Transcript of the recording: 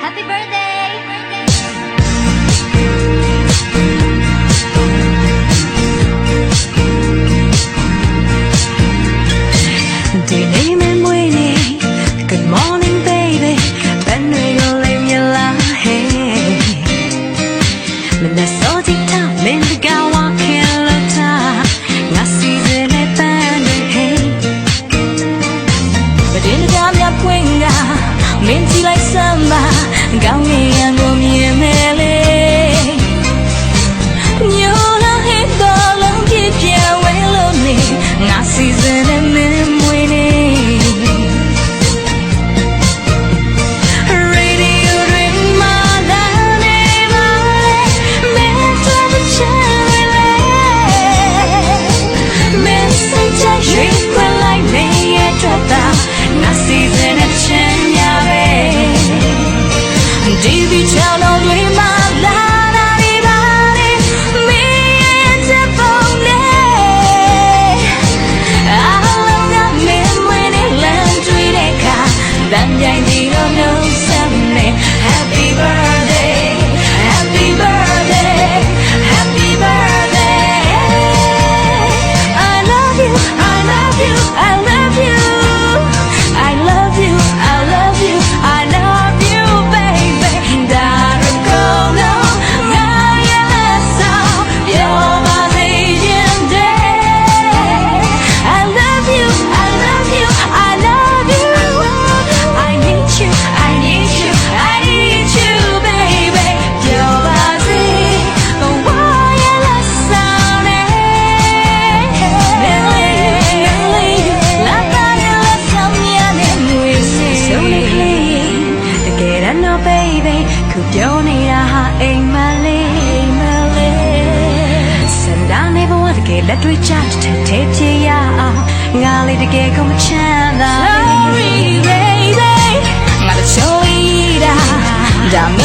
Happy birthday. Good morning, baby. Ben we go live your life. When the salty top, when the guy walking low top, I season it band hey. But in the time you're going out, minty like samba, got me and go me a melee. You know hit the long keep you well lonely. I season it Happy birthday, happy birthday, happy birthday. I love you, I love you, I love you. I love you, I love you, I love you, baby. Darling, go no, you're my Asian day. I love you, I love you, I love you. I need you, I need you, I need you, baby. You're my thing, the one you love sounding. Baby, could you need a hot Emily? Send down never want to get let we chat to take you out. Golly to get come chance. Sorry, baby, I'm not a show either.